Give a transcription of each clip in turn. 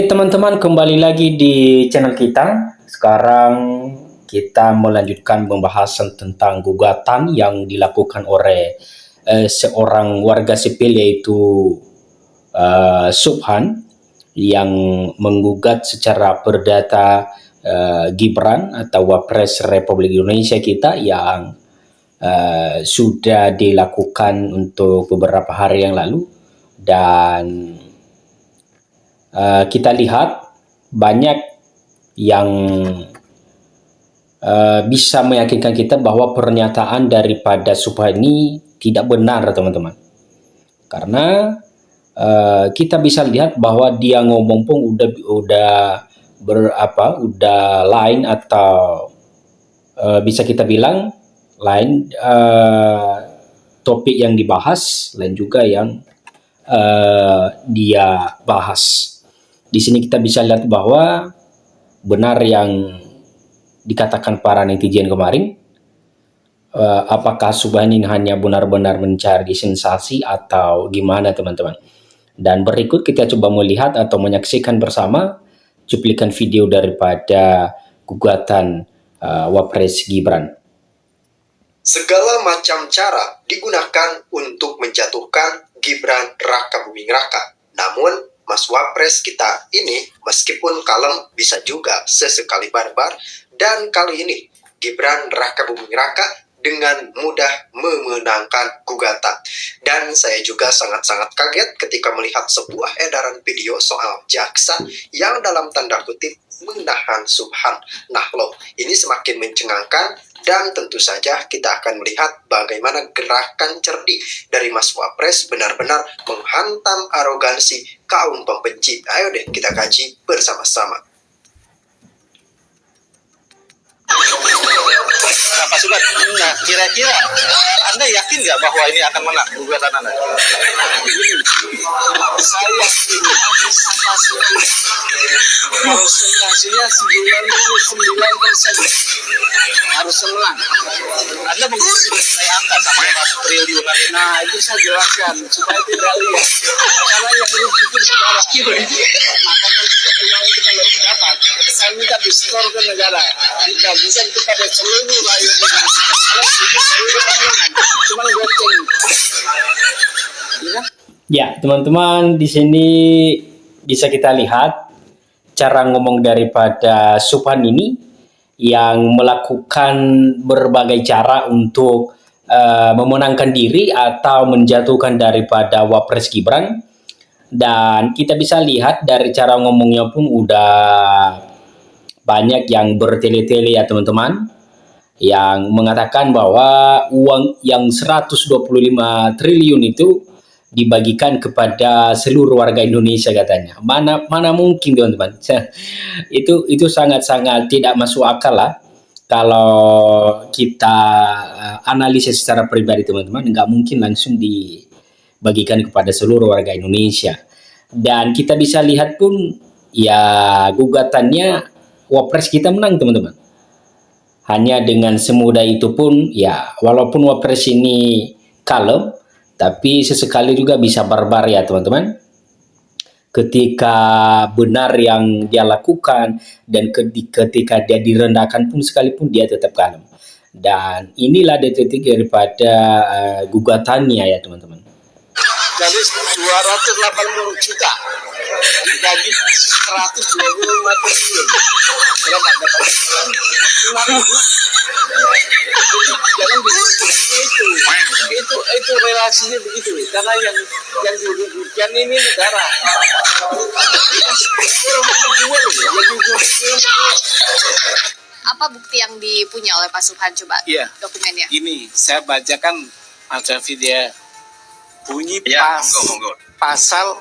Teman-teman, kembali lagi di channel kita. Sekarang kita melanjutkan pembahasan tentang gugatan yang dilakukan oleh seorang warga sipil yaitu Subhan yang menggugat secara perdata Gibran atau Wapres Republik Indonesia kita yang sudah dilakukan untuk beberapa hari yang lalu. Dan kita lihat banyak yang bisa meyakinkan kita bahwa pernyataan daripada Subhan ini tidak benar, teman-teman. Karena kita bisa lihat bahwa dia ngomong pun udah lain atau bisa kita bilang lain topik yang dibahas, lain juga yang dia bahas. Di sini kita bisa lihat bahwa benar yang dikatakan para netizen kemarin, apakah Subhan ini hanya benar-benar mencari sensasi atau gimana, teman-teman. Dan berikut kita coba melihat atau menyaksikan bersama cuplikan video daripada gugatan Wapres Gibran. Segala macam cara digunakan untuk menjatuhkan Gibran Rakabuming Raka. Namun Mas Wapres kita ini meskipun kalem bisa juga sesekali barbar, dan kali ini Gibran Rakabuming Raka dengan mudah memenangkan gugatan. Dan saya juga sangat-sangat kaget ketika melihat sebuah edaran video soal jaksa yang dalam tanda kutip menahan Subhan. Nah loh, ini semakin mencengangkan. Dan tentu saja kita akan melihat bagaimana gerakan cerdik dari Mas Wapres benar-benar menghantam arogansi kaum pembenci. Ayo deh kita kaji bersama-sama. Pak Subhan, nah kira-kira Anda yakin nggak bahwa ini akan menang gugatan Anda? Saya yakin presentasinya 99% harus menang. Anda mungkin nilai angka sampai 4 triliunan. Nah itu saya jelaskan supaya tidak lihat. Karena yang dibikin negara, maka nanti uang yang kita dapat, saya minta disetor ke negara. Tidak bisa kepada seluruh rakyat Indonesia. Cuma goceng. Ya, teman-teman, di sini bisa kita lihat cara ngomong daripada Subhan ini yang melakukan berbagai cara untuk memenangkan diri atau menjatuhkan daripada Wapres Gibran. Dan kita bisa lihat dari cara ngomongnya pun udah banyak yang bertele-tele ya, teman-teman, yang mengatakan bahwa uang yang 125 triliun itu dibagikan kepada seluruh warga Indonesia katanya. Mana mungkin, teman-teman. Itu sangat-sangat tidak masuk akal lah. Kalau kita analisis secara pribadi, teman-teman, nggak mungkin langsung dibagikan kepada seluruh warga Indonesia. Dan kita bisa lihat pun ya gugatannya Wapres kita menang, teman-teman. Hanya dengan semudah itu pun ya, walaupun Wapres ini kalem, tapi sesekali juga bisa barbar ya, teman-teman. Ketika benar yang dia lakukan dan ketika dia direndahkan pun sekalipun dia tetap kalem. Dan inilah detik daripada gugatannya ya, teman-teman. Jadi 280 juta dibagi 125 triliun. Berapa dapat? 6.000. Jangan itu relasinya begitu, karena yang dirugikan ini negara. Apa bukti yang dipunya oleh Pak Subhan, coba? Iya. Dokumennya. Ini saya bacakan ada video bunyi Monggo. pasal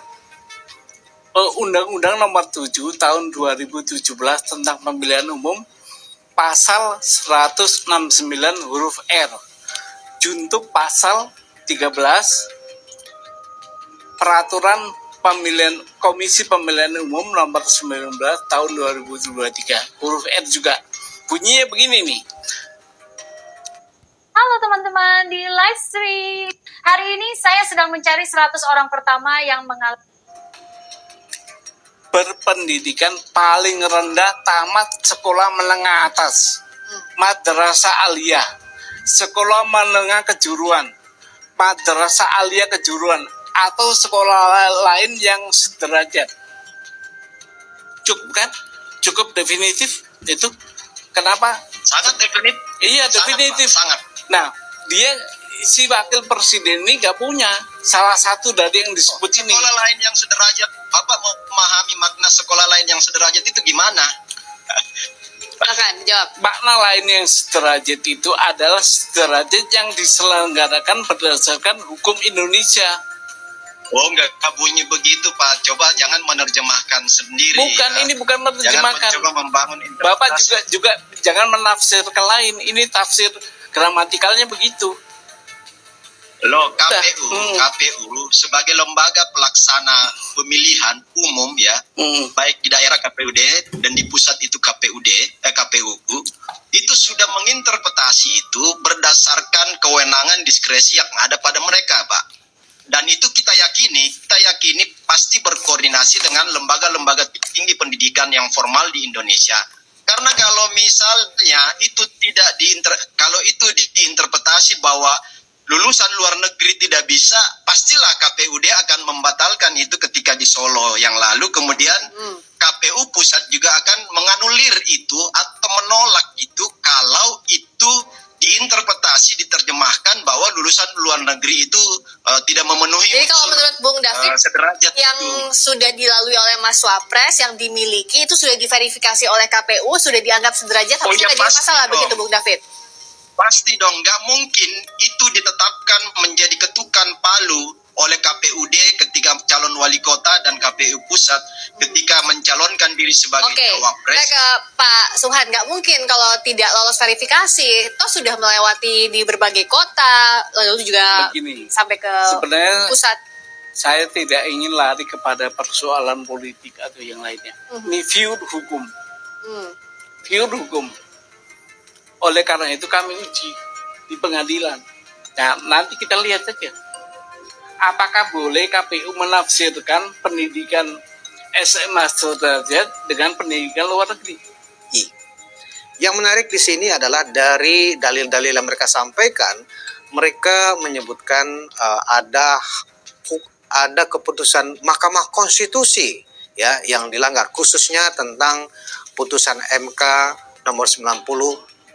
Undang-Undang Nomor 7 Tahun 2017 tentang Pemilihan Umum, pasal 169 huruf R, junto pasal 13 Peraturan Komisi Pemilihan Umum Nomor 19 Tahun 2023 huruf R juga. Bunyinya begini nih. Halo teman-teman di live stream. Hari ini saya sedang mencari 100 orang pertama yang mengalami berpendidikan paling rendah tamat sekolah menengah atas, madrasah aliyah, sekolah menengah kejuruan, madrasah aliyah kejuruan, atau sekolah lain yang sederajat. Cukup kan? Cukup definitif itu. Kenapa? Sangat definitif. Iya, definitif. Sangat. Nah, dia si wakil presiden ini gak punya salah satu dari yang disebut ini. Sekolah lain yang sederajat, Bapak mau memahami makna sekolah lain yang sederajat itu gimana? Silakan jawab. Makna lain yang sederajat itu adalah sederajat yang diselenggarakan berdasarkan hukum Indonesia. Oh, enggak bunyi begitu, Pak. Coba jangan menerjemahkan sendiri. Bukan, ya. ini bukan menerjemahkan. Jangan mencoba membangun interpretasi. Bapak juga jangan menafsirkan lain. Ini tafsir gramatikalnya begitu. Loh, KPU sebagai lembaga pelaksana pemilihan umum ya, baik di daerah KPUD dan di pusat itu KPU, itu sudah menginterpretasi itu berdasarkan kewenangan diskresi yang ada pada mereka, Pak. Dan itu kita yakini pasti berkoordinasi dengan lembaga-lembaga tinggi pendidikan yang formal di Indonesia. Karena kalau misalnya itu kalau itu diinterpretasi bahwa lulusan luar negeri tidak bisa, pastilah KPUD akan membatalkan itu ketika di Solo yang lalu. Kemudian KPU pusat juga akan menganulir itu atau menolak itu kalau itu diinterpretasi, diterjemahkan bahwa lulusan luar negeri itu tidak memenuhi. Jadi kalau menurut Bung David, sederajat yang itu sudah dilalui oleh Mas Wapres, yang dimiliki itu sudah diverifikasi oleh KPU, sudah dianggap sederajat, harusnya nggak jadi masalah begitu, Bung David? Pasti dong, nggak mungkin itu ditetapkan menjadi ketukan palu oleh KPUD ketika calon wali kota dan KPU pusat ketika mencalonkan diri sebagai cawapres. Oke, ke Pak Suhan, nggak mungkin kalau tidak lolos verifikasi, toh sudah melewati di berbagai kota, lalu juga Begini, sampai ke sebenarnya pusat. saya tidak ingin lari kepada persoalan politik atau yang lainnya. Ini view hukum. View hukum. Oleh karena itu kami uji di pengadilan. Nah, nanti kita lihat saja. Apakah boleh KPU menafsirkan pendidikan SMA sederajat dengan pendidikan luar negeri? Yang menarik di sini adalah dari dalil-dalil yang mereka sampaikan, mereka menyebutkan ada keputusan Mahkamah Konstitusi ya yang dilanggar, khususnya tentang putusan MK nomor 90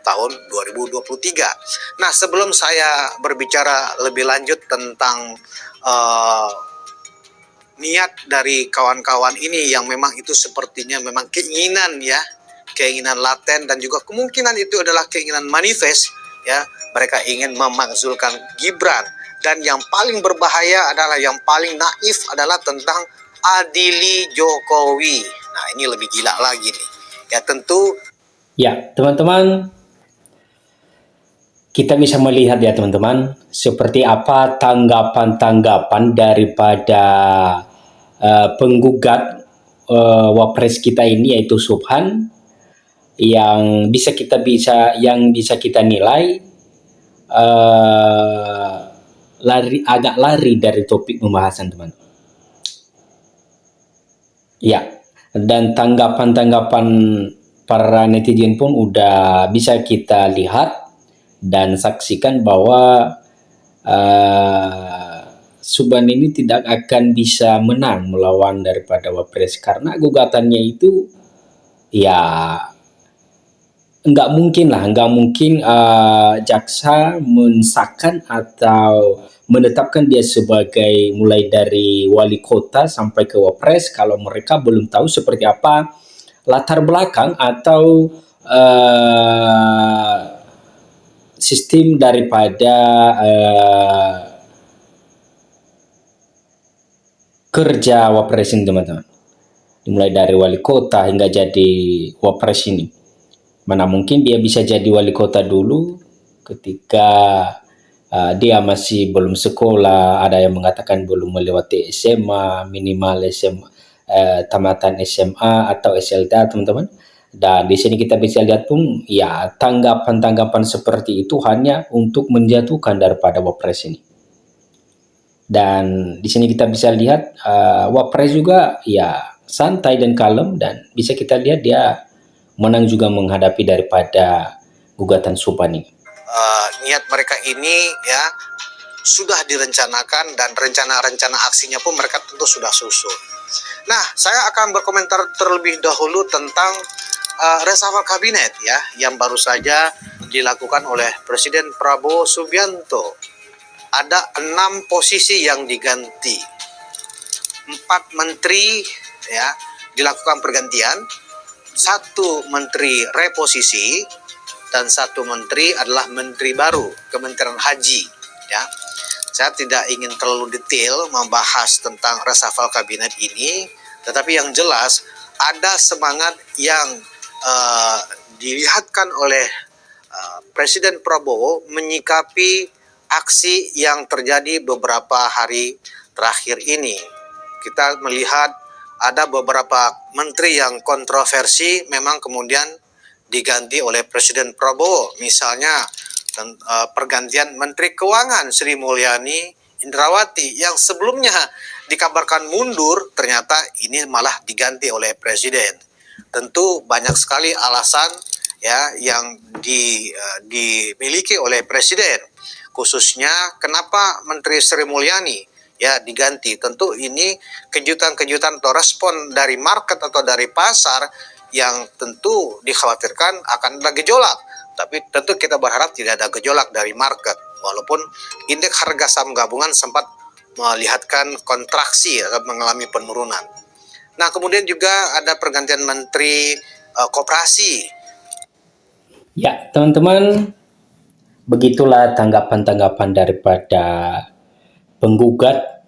tahun 2023. Nah, sebelum saya berbicara lebih lanjut tentang niat dari kawan-kawan ini yang memang itu sepertinya memang keinginan ya, keinginan laten dan juga kemungkinan itu adalah keinginan manifest ya, mereka ingin memakzulkan Gibran. Dan yang paling berbahaya adalah, yang paling naif adalah tentang adili Jokowi. Nah, ini lebih gila lagi nih. Ya tentu. Ya, teman-teman, kita bisa melihat ya teman-teman, seperti apa tanggapan-tanggapan daripada penggugat Wapres kita ini, yaitu Subhan, yang bisa kita nilai agak lari dari topik pembahasan, teman. Ya, dan tanggapan-tanggapan para netizen pun udah bisa kita lihat dan saksikan bahwa Subhan ini tidak akan bisa menang melawan daripada Wapres, karena gugatannya itu ya nggak mungkin jaksa mensahkan atau menetapkan dia sebagai mulai dari wali kota sampai ke Wapres kalau mereka belum tahu seperti apa latar belakang atau sistem daripada kerja Wapres ini, teman-teman. Mulai dari wali kota hingga jadi Wapres ini. Mana mungkin dia bisa jadi wali kota dulu ketika dia masih belum sekolah, ada yang mengatakan belum melewati SMA, minimal SMA, tamatan SMA atau SLTA, teman-teman. Dan di sini kita bisa lihat pun ya tanggapan-tanggapan seperti itu hanya untuk menjatuhkan daripada Wapres ini. Dan di sini kita bisa lihat Wapres juga ya santai dan kalem, dan bisa kita lihat dia menang juga menghadapi daripada gugatan Suphan ini. Niat mereka ini ya sudah direncanakan, dan rencana-rencana aksinya pun mereka tentu sudah susun. Nah, saya akan berkomentar terlebih dahulu tentang reshuffle kabinet ya yang baru saja dilakukan oleh Presiden Prabowo Subianto. Ada 6 posisi yang diganti, 4 menteri ya dilakukan pergantian, 1 menteri reposisi, dan 1 menteri adalah menteri baru, Kementerian Haji ya. Saya tidak ingin terlalu detail membahas tentang reshuffle kabinet ini, tetapi yang jelas ada semangat yang dilihatkan oleh Presiden Prabowo menyikapi aksi yang terjadi beberapa hari terakhir ini. Kita melihat ada beberapa menteri yang kontroversi memang kemudian diganti oleh Presiden Prabowo. Misalnya pergantian Menteri Keuangan Sri Mulyani Indrawati yang sebelumnya dikabarkan mundur, ternyata ini malah diganti oleh Presiden. Tentu banyak sekali alasan ya yang dimiliki oleh Presiden, khususnya kenapa Menteri Sri Mulyani ya diganti. Tentu ini kejutan-kejutan atau respon dari market atau dari pasar yang tentu dikhawatirkan akan ada gejolak. Tapi tentu kita berharap tidak ada gejolak dari market, walaupun indeks harga saham gabungan sempat melihatkan kontraksi atau mengalami penurunan. Nah, kemudian juga ada pergantian Menteri Koperasi. Ya, teman-teman, begitulah tanggapan-tanggapan daripada penggugat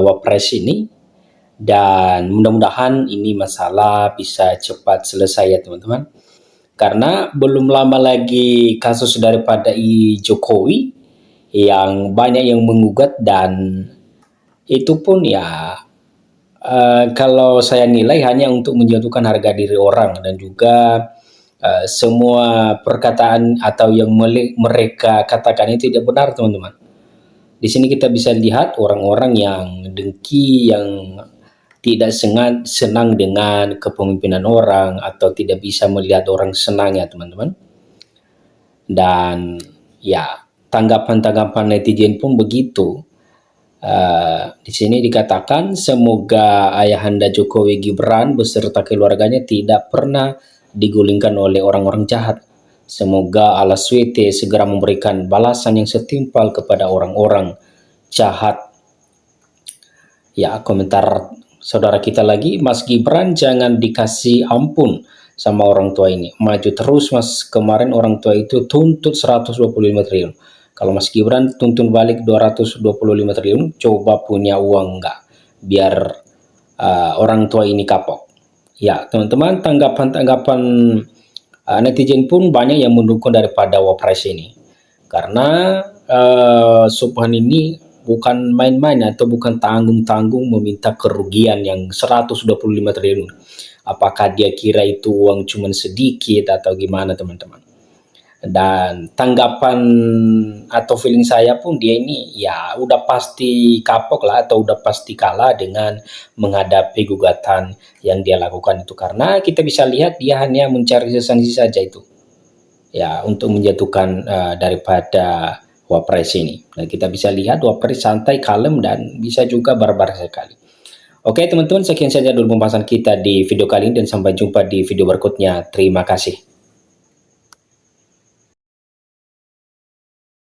Wapres ini, dan mudah-mudahan ini masalah bisa cepat selesai ya teman-teman. Karena belum lama lagi kasus daripada Jokowi yang banyak yang menggugat, dan itu pun ya kalau saya nilai hanya untuk menjatuhkan harga diri orang, dan juga semua perkataan atau yang mereka katakan itu tidak benar teman-teman. Di sini kita bisa lihat orang-orang yang dengki, yang tidak senang dengan kepemimpinan orang, atau tidak bisa melihat orang senang ya teman-teman. Dan ya tanggapan-tanggapan netizen pun begitu. Di sini dikatakan semoga ayahanda Jokowi Gibran beserta keluarganya tidak pernah digulingkan oleh orang-orang jahat. Semoga Allah SWT segera memberikan balasan yang setimpal kepada orang-orang jahat. Ya, komentar saudara kita lagi, Mas Gibran jangan dikasih ampun sama orang tua ini. Maju terus Mas, kemarin orang tua itu tuntut 125 triliun. Kalau Mas Gibran tuntun balik 225 triliun, coba punya uang enggak? Biar orang tua ini kapok. Ya teman-teman, tanggapan-tanggapan netizen pun banyak yang mendukung daripada Wapres ini. Karena Suphan ini bukan main-main atau bukan tanggung-tanggung meminta kerugian yang 125 triliun. Apakah dia kira itu uang cuma sedikit atau gimana teman-teman? Dan tanggapan atau feeling saya pun dia ini ya udah pasti kapok lah, atau udah pasti kalah dengan menghadapi gugatan yang dia lakukan itu. Karena kita bisa lihat dia hanya mencari sensasi saja itu ya untuk menjatuhkan daripada Wapres ini. Dan kita bisa lihat Wapres santai, kalem, dan bisa juga barbar sekali. Oke teman-teman, sekian saja dulu pembahasan kita di video kali ini, dan sampai jumpa di video berikutnya. Terima kasih.